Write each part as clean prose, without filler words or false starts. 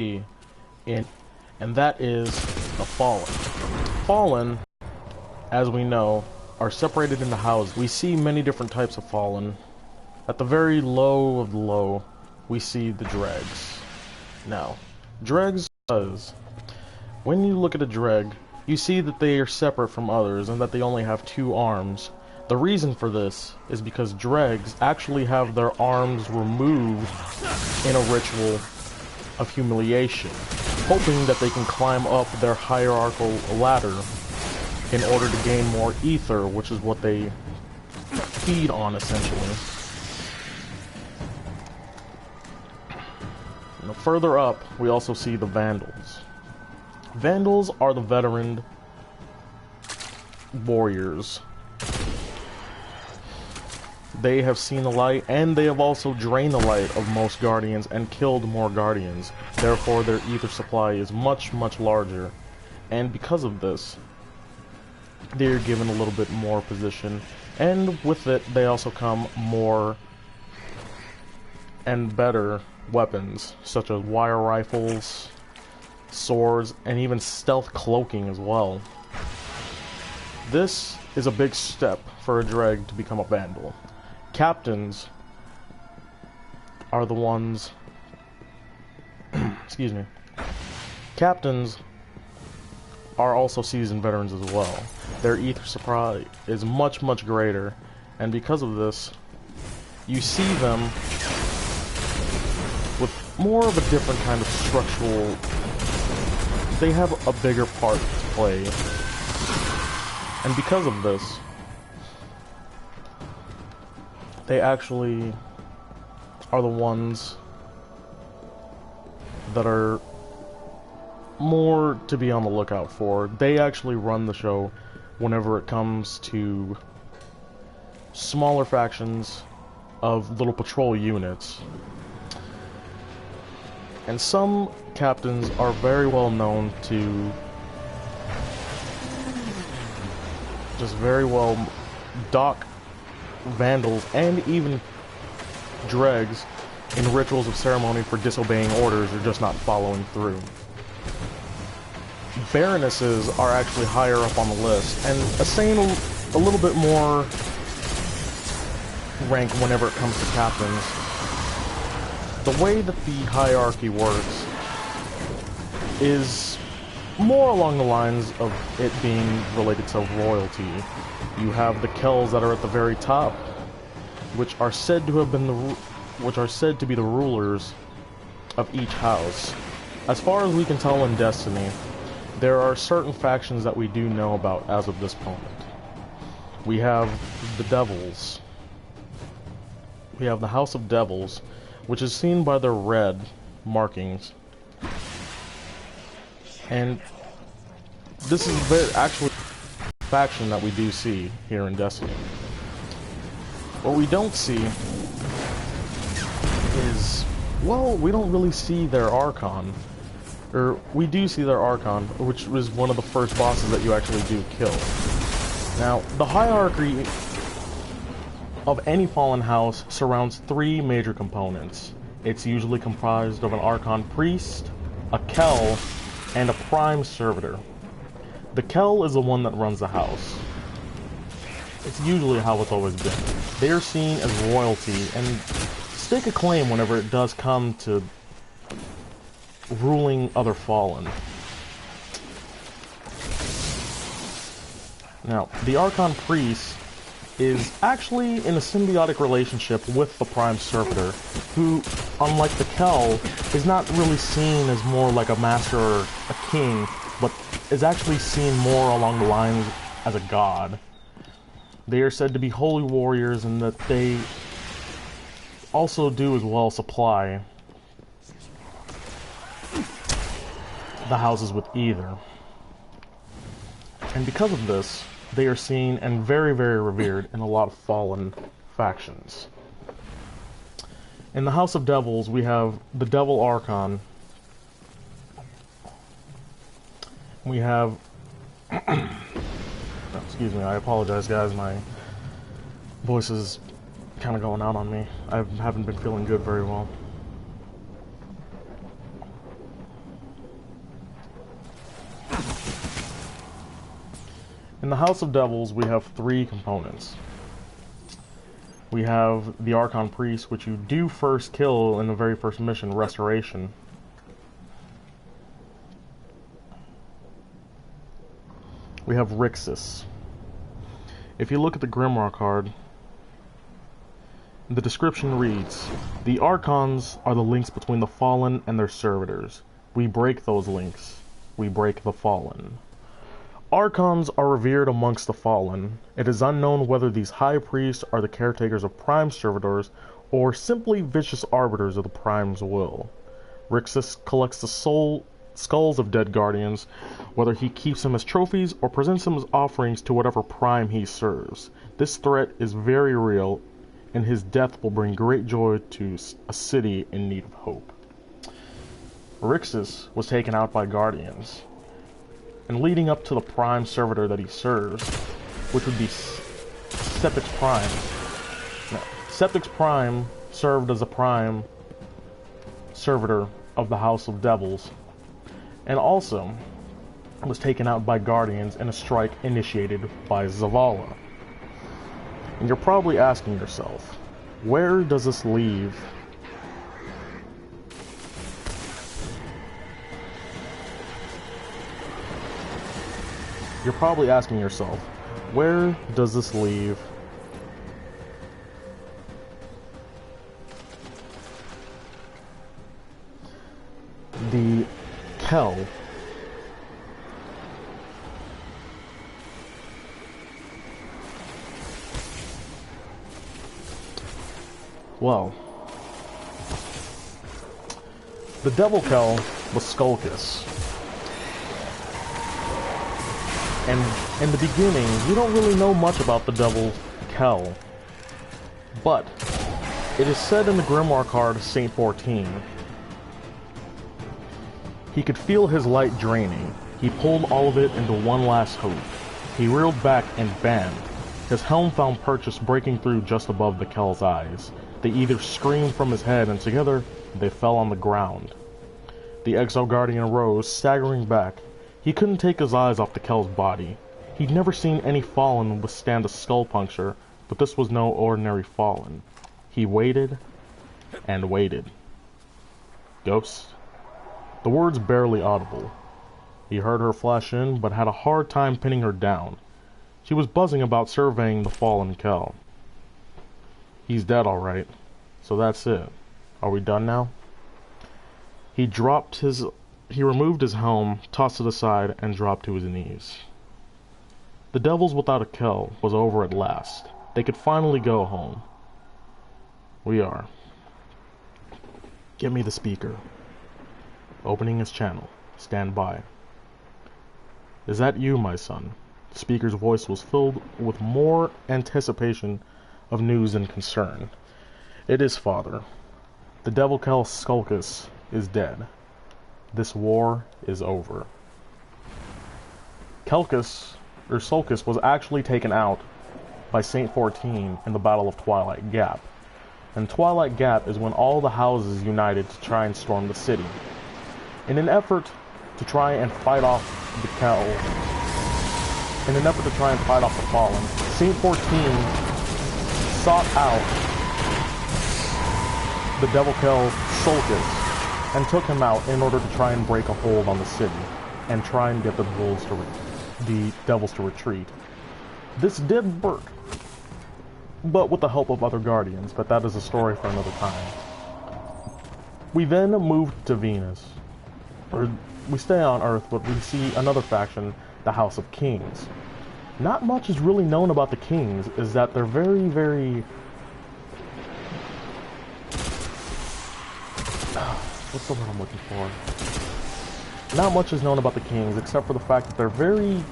in, and that is the Fallen. Fallen, as we know, are separated into houses. We see many different types of Fallen. At the very low of the low, we see the Dregs. Now, Dregs does. When you look at a Dreg, you see that they are separate from others and that they only have 2 arms. The reason for this is because Dregs actually have their arms removed in a ritual of humiliation, hoping that they can climb up their hierarchical ladder in order to gain more ether, which is what they feed on, essentially. Now, further up, we also see the Vandals. Vandals are the veteran warriors. They have seen the light, and they have also drained the light of most Guardians and killed more Guardians. Therefore, their ether supply is much, much larger. And because of this, they're given a little bit more position. And with it, they also come more and better weapons, such as wire rifles, swords, and even stealth cloaking as well. This is a big step for a Dreg to become a Vandal. Captains are the ones... excuse me. Captains are also seasoned veterans as well. Their ether supply is much, much greater, and because of this, you see them with more of a different kind of structural... They have a bigger part to play, and because of this, they actually are the ones that are more to be on the lookout for. They actually run the show whenever it comes to smaller factions of little patrol units. And some captains are very well known to just very well dock Vandals and even Dregs in rituals of ceremony for disobeying orders or just not following through. Baronesses are actually higher up on the list and assign a little bit more rank whenever it comes to captains. The way that the hierarchy works is more along the lines of it being related to royalty. You have the Kells that are at the very top, which are said to have been to be the rulers of each house. As far as we can tell in Destiny, there are certain factions that we do know about as of this moment. We have the Devils. We have the House of Devils, which is seen by their red markings. And this is actually faction that we do see here in Destiny. What we don't see is, well, we don't really see their Archon. Or, we do see their Archon, which was one of the first bosses that you actually do kill. Now, the hierarchy of any Fallen House surrounds 3 major components. It's usually comprised of an Archon Priest, a Kell, and a Prime Servitor. The Kell is the one that runs the house. It's usually how it's always been. They are seen as royalty and stake a claim whenever it does come to ruling other Fallen. Now, the Archon Priest is actually in a symbiotic relationship with the Prime Servitor, who, unlike the Kell, is not really seen as more like a master or a king, but is actually seen more along the lines as a god. They are said to be holy warriors and that they also do as well supply the houses with ether. And because of this, they are seen and very, very revered in a lot of Fallen factions. In the House of Devils, we have the Devil Archon. We have... excuse me, I apologize, guys. My voice is kind of going out on me. I haven't been feeling good very well. In the House of Devils, we have three components. We have the Archon Priest, which you do first kill in the very first mission, Restoration. We have Rixus. If you look at the Grimoire card, the description reads, "The Archons are the links between the Fallen and their servitors. We break those links. We break the Fallen." Archons are revered amongst the Fallen. It is unknown whether these High Priests are the caretakers of Prime servitors or simply vicious arbiters of the Prime's will. Rixus collects the skulls of dead Guardians, whether he keeps them as trophies or presents them as offerings to whatever Prime he serves. This threat is very real, and his death will bring great joy to a city in need of hope. Rixus was taken out by Guardians, and leading up to the Prime servitor that he serves, which would be Septix Prime. No, Septix Prime served as a Prime servitor of the House of Devils, and also was taken out by Guardians in a strike initiated by Zavala. And you're probably asking yourself, where does this leave the Kell? Well, the Devil Kell was Skulkus. And in the beginning, we don't really know much about the Devil Kell. But it is said in the Grimoire card Saint 14, he could feel his light draining. He pulled all of it into one last hope. He reeled back and bam! His helm found purchase breaking through just above the Kell's eyes. They either screamed from his head, and together they fell on the ground. The Exo Guardian rose, staggering back. He couldn't take his eyes off the Kell's body. He'd never seen any Fallen withstand a skull puncture, but this was no ordinary Fallen. He waited and waited. Ghost? The words barely audible. He heard her flash in, but had a hard time pinning her down. She was buzzing about surveying the fallen Kell. He's dead, all right. So that's it. Are we done now? He removed his helm, tossed it aside, and dropped to his knees. The Devils without a Kell was over at last. They could finally go home. We are. Get me the speaker. Opening his channel. Stand by. Is that you, my son? The speaker's voice was filled with more anticipation of news and concern. It is, Father. The Devil Kell Skulkus is dead. This war is over. Skulkus was actually taken out by Saint 14 in the Battle of Twilight Gap. And Twilight Gap is when all the houses united to try and storm the city. In an effort to try and fight off the Kell, in an effort to try and fight off the Fallen, Saint 14 sought out the Devil Kell Skulkus and took him out in order to try and break a hold on the city and try and get the devils to retreat. This did work, but with the help of other Guardians, but that is a story for another time. We then moved to Venus. We stay on Earth, but we see another faction, the House of Kings. Not much is really known about the Kings, is that they're very, very... What's the word I'm looking for? Not much is known about the Kings, except for the fact that they're very...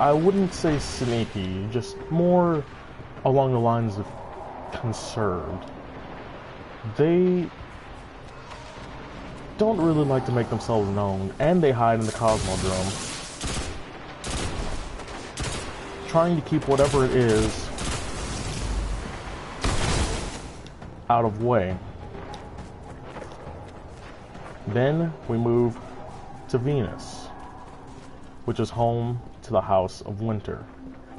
I wouldn't say sneaky, just more along the lines of conserved. They don't really like to make themselves known, and they hide in the Cosmodrome, trying to keep whatever it is out of way. Then we move to Venus, which is home to the House of Winter.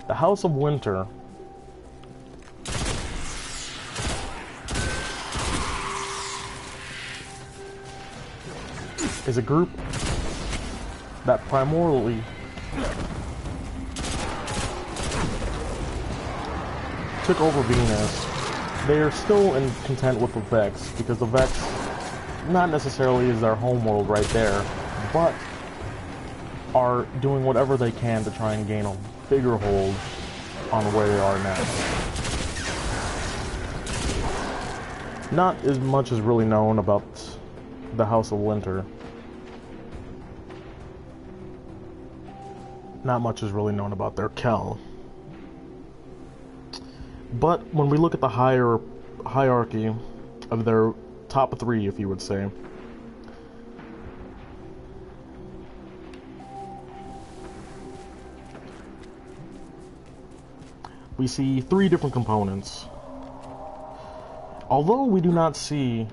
The House of Winter is a group that primarily took over Venus. They are still content with the Vex, because the Vex not necessarily is their homeworld right there, but are doing whatever they can to try and gain a bigger hold on where they are now. Not as much is really known about the House of Winter. Not much is really known about their Kel. But when we look at the hierarchy of their top three, if you would say, we see three different components. Although we do not see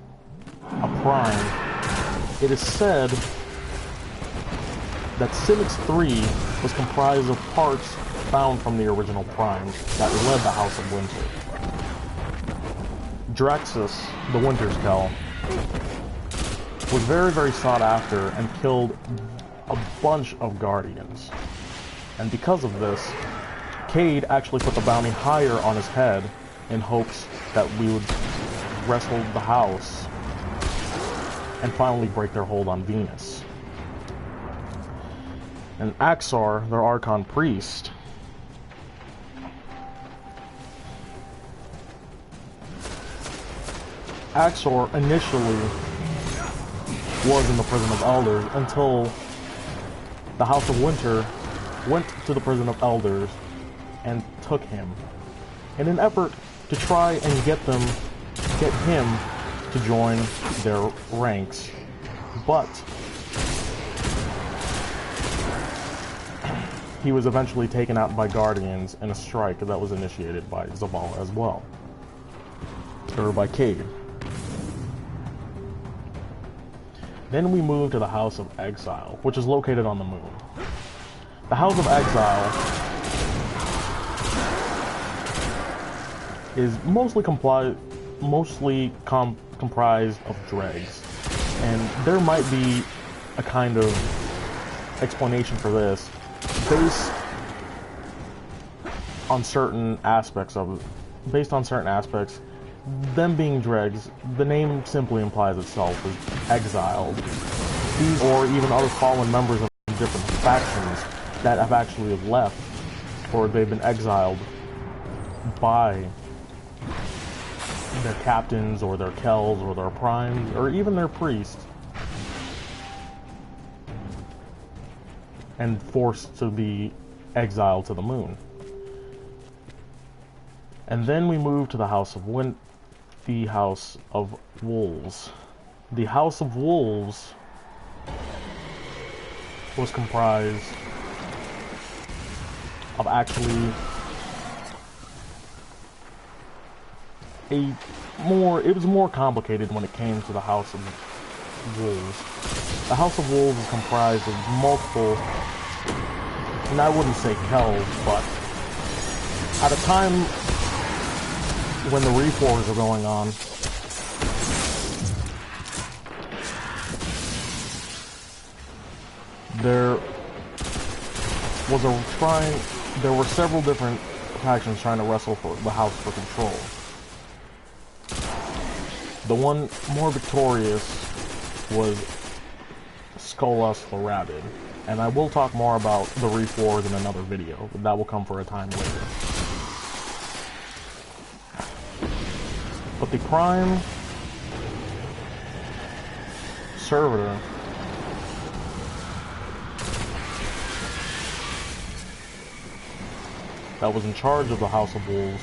a prime, it is said that Simics 3 was comprised of parts found from the original primes that led the House of Winter. Draxus, the Winter's Kel, was very, very sought after and killed a bunch of Guardians. And because of this, Cayde actually put the bounty higher on his head in hopes that we would wrestle the House and finally break their hold on Venus. And Axar, their Archon Priest, Axar initially was in the Prison of Elders until the House of Winter went to the Prison of Elders and took him in an effort to try and get him to join their ranks. But he was eventually taken out by Guardians in a strike that was initiated by Zavala as well. Or by Cayde. Then we move to the House of Exile, which is located on the moon. The House of Exile is mostly comprised of dregs, and there might be a kind of explanation for this based on certain aspects of it. Based on certain aspects, them being dregs, the name simply implies itself as exiled. These, or even other fallen members of different factions that have actually left, or they've been exiled by their captains, or their Kels, or their primes, or even their priests, and forced to be exiled to the moon. And then we move to the House of the House of Wolves. The House of Wolves was comprised of actually it was more complicated when it came to the House of Wolves. The House of Wolves is comprised of multiple, and I wouldn't say Kels, but at a time when the Reforged were going on, there were several different factions trying to wrestle for the House for control. The one more victorious was Skolas the Rabid, and I will talk more about the Reforged in another video, but that will come for a time later. But the Prime Servitor that was in charge of the House of Wolves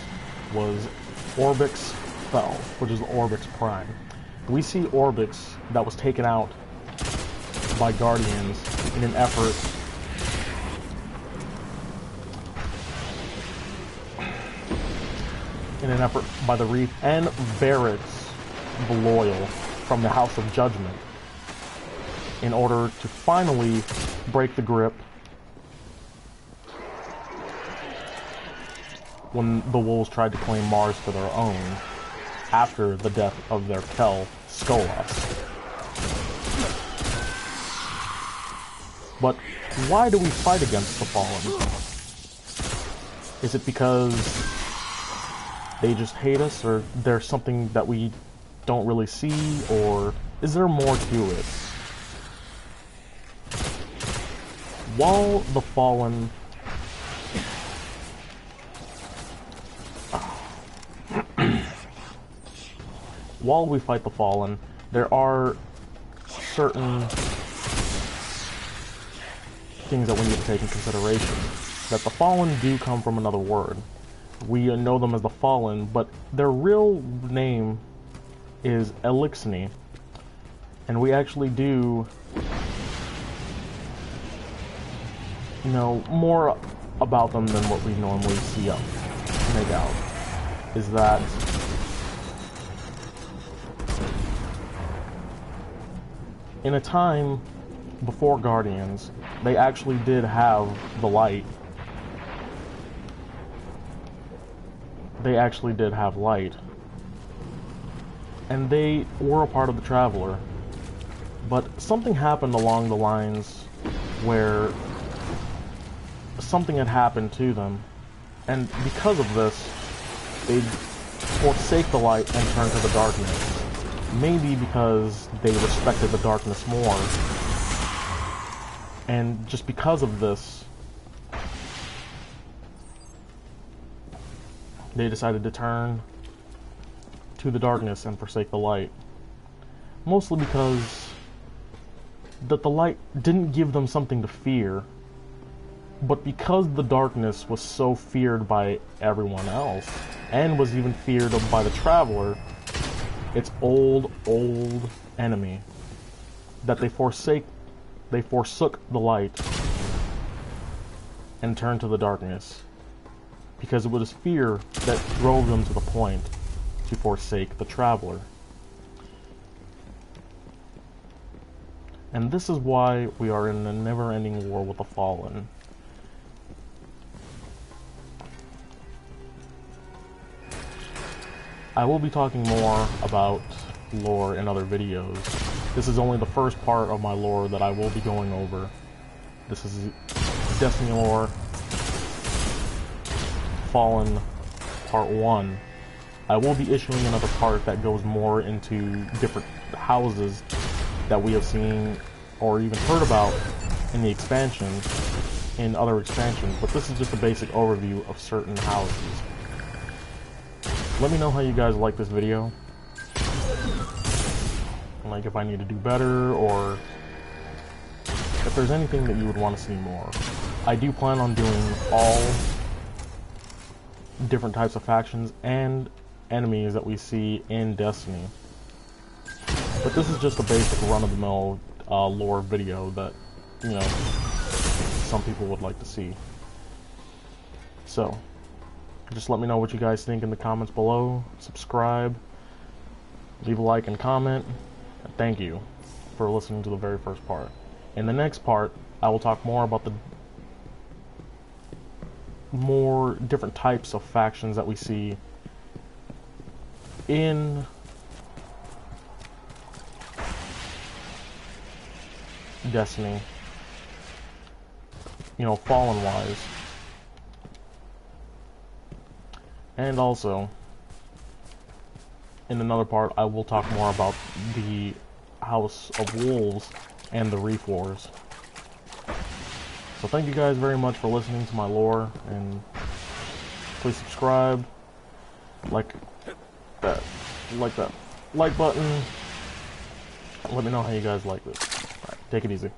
was Orbix Fel, which is Orbix Prime. We see Orbix that was taken out by Guardians in an effort by the Reef, and Varix the Loyal from the House of Judgment, in order to finally break the grip when the wolves tried to claim Mars for their own after the death of their Kel, Skolas. But why do we fight against the Fallen? Is it because they just hate us, or there's something that we don't really see, or is there more to it? While the Fallen while we fight the Fallen, there are certain things that we need to take in consideration. That the Fallen do come from another word. We know them as the Fallen, but their real name is Eliksni. And we actually do know more about them than what we normally see up, make out. Is that in a time before Guardians, they actually did have the light. They actually did have light. And they were a part of the Traveler. But something happened along the lines where something had happened to them. And because of this, they forsake the light and turn to the darkness. Maybe because they respected the darkness more. And just because of this, they decided to turn to the darkness and forsake the light. Mostly because that the light didn't give them something to fear, but because the darkness was so feared by everyone else, and was even feared by the Traveler, its old enemy, that they forsook the light and turned to the darkness, because it was fear that drove them to the point to forsake the Traveler. And this is why we are in a never-ending war with the Fallen. I will be talking more about lore in other videos. This is only the first part of my lore that I will be going over. This is Destiny lore, Fallen Part 1. I will be issuing another part that goes more into different houses that we have seen or even heard about in the expansions, in other expansions, but this is just a basic overview of certain houses. Let me know how you guys like this video. Like if I need to do better, or if there's anything that you would want to see more. I do plan on doing all different types of factions and enemies that we see in Destiny. But this is just a basic run-of-the-mill lore video that, you know, some people would like to see. So, just let me know what you guys think in the comments below. Subscribe, leave a like and comment. And thank you for listening to the very first part. In the next part, I will talk more about the more different types of factions that we see in Destiny, you know, Fallen-wise. And also, in another part, I will talk more about the House of Wolves and the Reef Wars. So thank you guys very much for listening to my lore, and please subscribe, like that like button. Let me know how you guys like this. Alright, take it easy.